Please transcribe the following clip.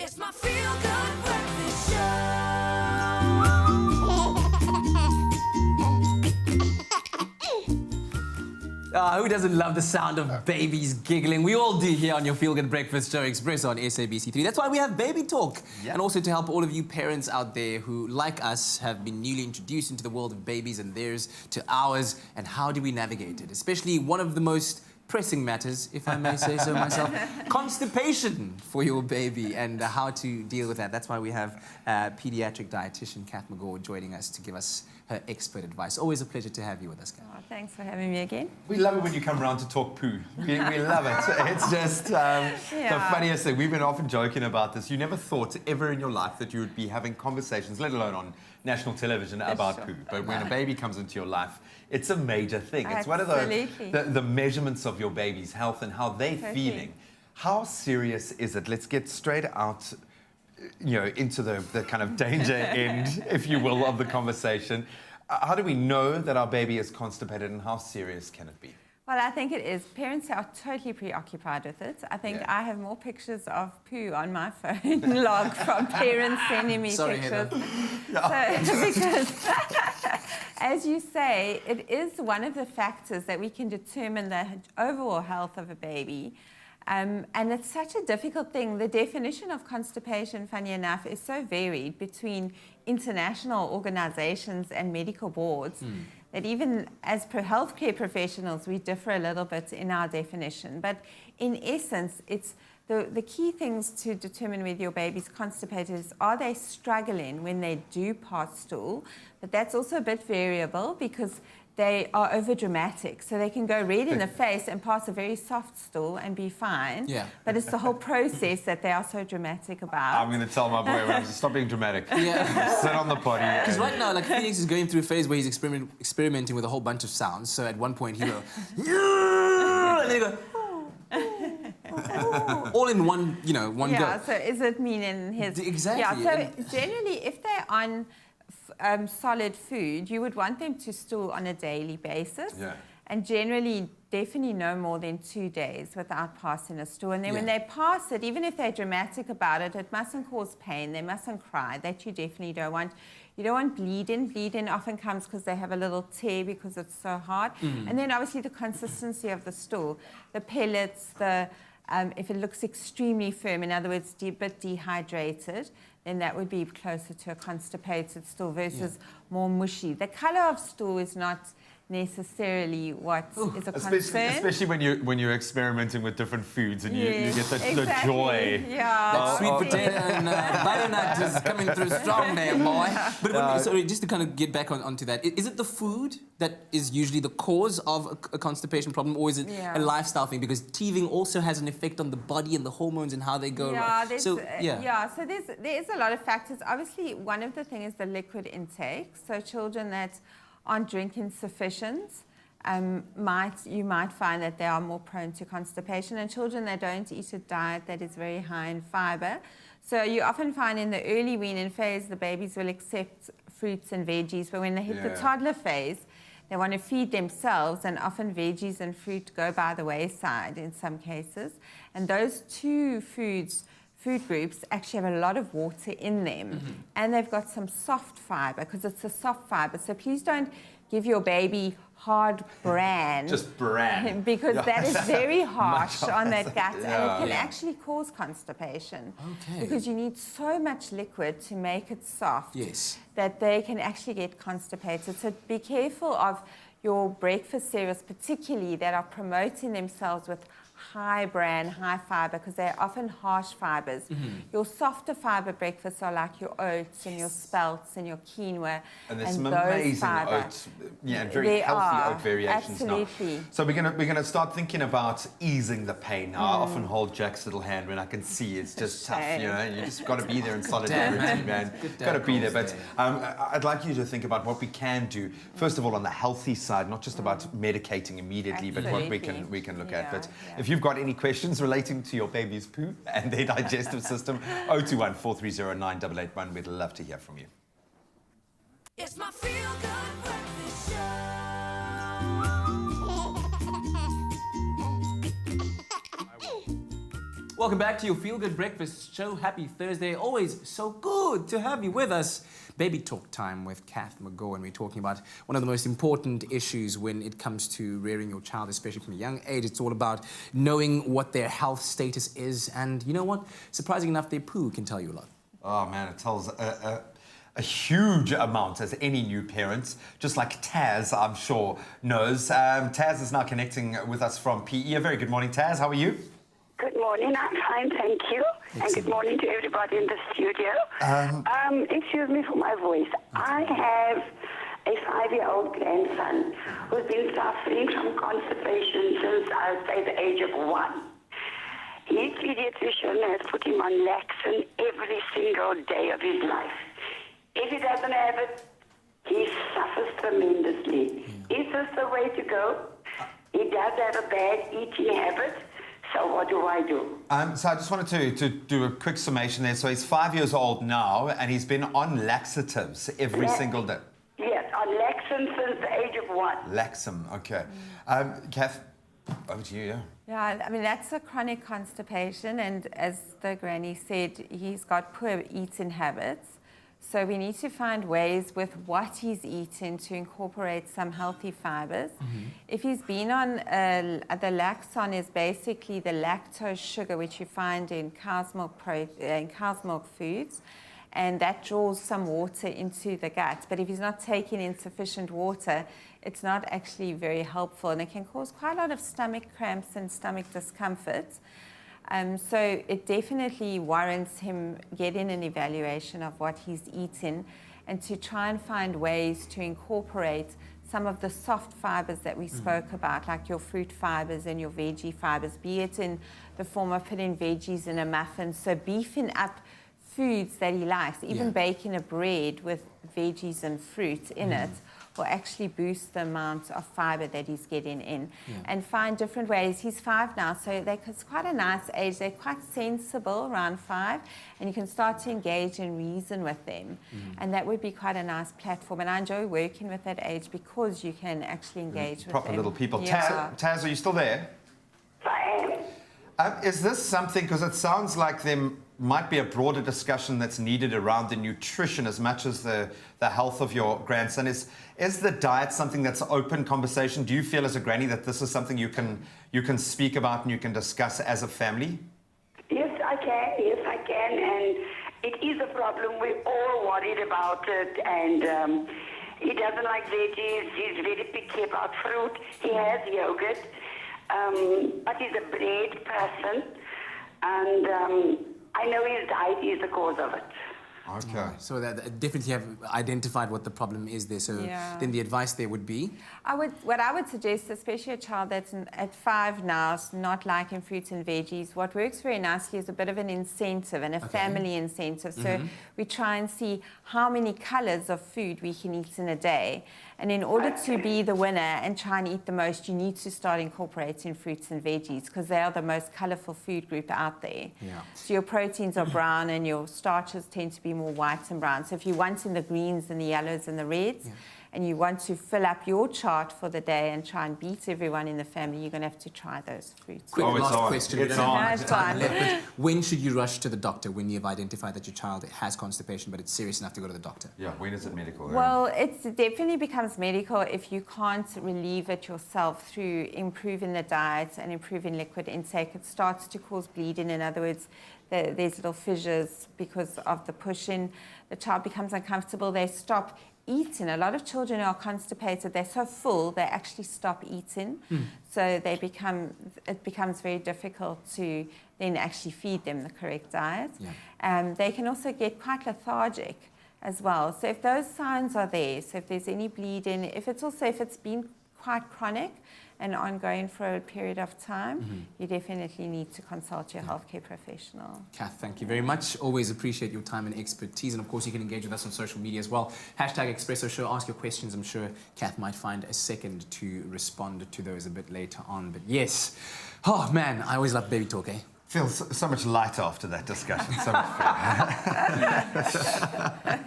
It's my feel-good breakfast show. Who doesn't love the sound of babies giggling? We all do here on your Feel Good Breakfast Show Express on SABC3. That's why we have Baby Talk. Yeah. And also to help all of you parents out there who, like us, have been newly introduced into the world of babies and theirs to ours, and how do we navigate it? Especially one of the most pressing matters, if I may say so myself, constipation for your baby and how to deal with that. That's why we have Paediatric Dietitian Kath Megaw joining us to give us her expert advice. Always a pleasure to have you with us, Kath. Oh, thanks for having me again. We love it when you come around to talk poo. We love it. It's just the funniest thing. We've been often joking about this. You never thought ever in your life that you would be having conversations, let alone on national television, about poo. But when a baby comes into your life, it's a major thing. It's one of the measurements of your baby's health and how they're feeling. How serious is it? Let's get straight out, into the kind of danger end, if you will, of the conversation. How do we know that our baby is constipated, and how serious can it be? Well, I think it is. Parents are totally preoccupied with it. I think I have more pictures of poo on my phone log from parents sending me pictures. So, because, as you say, it is one of the factors that we can determine the overall health of a baby. And it's such a difficult thing. The definition of constipation, funny enough, is so varied between international organizations and medical boards that even as healthcare professionals, we differ a little bit in our definition. But in essence, it's the key things to determine whether your baby's constipated is, are they struggling when they do pass stool? But that's also a bit variable because they are over-dramatic. So they can go red in the face and pass a very soft stool and be fine. Yeah. But it's the whole process that they are so dramatic about. I'm going to tell my boy, stop being dramatic. Yeah. Sit on the potty. Because right now, like, Phoenix is going through a phase where he's experimenting with a whole bunch of sounds. So at one point, he'll go, and then he'll go, all in one, one go. Yeah, so is it meaning his... Exactly. Yeah, so generally, if they're on solid food, you would want them to stool on a daily basis. Yeah. And generally, definitely no more than 2 days without passing a stool. And then when they pass it, even if they're dramatic about it, it mustn't cause pain. They mustn't cry. That you definitely don't want. You don't want bleeding. Bleeding often comes because they have a little tear because it's so hard. And then obviously the consistency of the stool, the pellets, if it looks extremely firm, in other words, a bit dehydrated, then that would be closer to a constipated stool versus more mushy. The color of stool is not necessarily what is a concern. Especially when you're experimenting with different foods and you get the joy. Yeah. That sweet potato and butternut is coming through strong there, boy. But sorry, just to kind of get back onto that, is it the food that is usually the cause of a constipation problem, or is it a lifestyle thing? Because teething also has an effect on the body and the hormones and how they go. So there is a lot of factors. Obviously, one of the things is the liquid intake. So children that aren't drinking sufficient, you might find that they are more prone to constipation, and children that don't eat a diet that is very high in fiber. So you often find in the early weaning phase, the babies will accept fruits and veggies, but when they hit the toddler phase, they want to feed themselves, and often veggies and fruit go by the wayside in some cases. And those two food groups actually have a lot of water in them, and they've got some soft fiber because it's a soft fiber. So please don't give your baby hard bran. Just bran. Because that is very harsh on that gut, and it can actually cause constipation. Okay. Because you need so much liquid to make it soft that they can actually get constipated. So be careful of your breakfast cereals, particularly that are promoting themselves with high bran, high fiber, because they're often harsh fibers. Your softer fiber breakfasts are like your oats and your spelts and your quinoa. And there's some amazing oats, and very healthy oat variations now. So we're gonna start thinking about easing the pain. Now, I often hold Jack's little hand when I can see it's just tough, you just got to be there in solidarity, man. Got to be there. But I'd like you to think about what we can do. First of all, on the healthy side, not just about medicating immediately, but what we can look at. But if you've got any questions relating to your baby's poo and their digestive system, 021 430 9881. We'd love to hear from you. It's my feel-good breakfast show. Welcome back to your Feel Good Breakfast Show. Happy Thursday. Always so good to have you with us. Baby Talk time with Kath, Megaw, and we're talking about one of the most important issues when it comes to rearing your child, especially from a young age. It's all about knowing what their health status is, and you know what? Surprising enough, their poo can tell you a lot. Oh man, it tells a huge amount as any new parent, just like Taz, I'm sure, knows. Taz is now connecting with us from PE. A very good morning, Taz. How are you? Good morning, I'm fine, thank you. Excellent. And good morning to everybody in the studio. Excuse me for my voice. I have a 5-year-old grandson who's been suffering from constipation since I would say the age of 1. His pediatrician has put him on laxin every single day of his life. If he doesn't have it, he suffers tremendously. Is this the way to go? He does have a bad eating habit. So what do I do? So I just wanted to do a quick summation there. So he's 5 years old now, and he's been on laxatives every single day. Yes, on laxin since the age of 1. Laxum, okay. Kath, over to you, yeah. Yeah, I mean, that's a chronic constipation, and as the granny said, he's got poor eating habits. So we need to find ways with what he's eating to incorporate some healthy fibers. If he's been on, the Laxon is basically the lactose sugar which you find in cow's milk foods, and that draws some water into the gut. But if he's not taking in sufficient water, it's not actually very helpful, and it can cause quite a lot of stomach cramps and stomach discomfort. So it definitely warrants him getting an evaluation of what he's eating and to try and find ways to incorporate some of the soft fibers that we spoke about, like your fruit fibers and your veggie fibers, be it in the form of putting veggies in a muffin, so beefing up foods that he likes, even baking a bread with veggies and fruit in it will actually boost the amount of fiber that he's getting in. And find different ways. He's 5 now, so it's quite a nice age. They're quite sensible around 5, and you can start to engage and reason with them. And that would be quite a nice platform. And I enjoy working with that age because you can actually engage with Proper them. little people. Yeah. Taz, are you still there? I am. Is this something, because it sounds like there might be a broader discussion that's needed around the nutrition as much as the health of your grandson. Is the diet something that's open conversation? Do you feel as a granny that this is something you can speak about and you can discuss as a family? Yes, I can. Yes, I can. And it is a problem. We're all worried about it. And he doesn't like veggies. He's very picky about fruit. He has yogurt. But he's a bread person. And I know his diet is the cause of it. Okay. So that definitely have identified what the problem is there. So then the advice there would be? What I would suggest, especially a child that's at 5 now, not liking fruits and veggies, what works very nicely is a bit of an incentive and a family incentive. So we try and see how many colors of food we can eat in a day. And in order to be the winner and try and eat the most, you need to start incorporating fruits and veggies because they are the most colorful food group out there. So your proteins are brown and your starches tend to be more white and brown. So if you want in the greens and the yellows and the reds, and you want to fill up your chart for the day and try and beat everyone in the family, you're going to have to try those fruits. Quick last question. It's on. It's on. When should you rush to the doctor when you've identified that your child has constipation, but it's serious enough to go to the doctor? Yeah, when is it medical? Well, it definitely becomes medical if you can't relieve it yourself through improving the diet and improving liquid intake. It starts to cause bleeding. In other words, there's little fissures because of the pushing. The child becomes uncomfortable. They stop eating. A lot of children who are constipated, they're so full, they actually stop eating. So it becomes very difficult to then actually feed them the correct diet. They can also get quite lethargic as well. So if those signs are there, so if there's any bleeding, if it's been quite chronic and ongoing for a period of time, you definitely need to consult your healthcare professional. Kath, thank you very much. Always appreciate your time and expertise. And of course, you can engage with us on social media as well. #Espresso Show. Ask your questions. I'm sure Kath might find a second to respond to those a bit later on. But yes, oh man, I always love baby talk, eh? Feels so much lighter after that discussion. So much fun.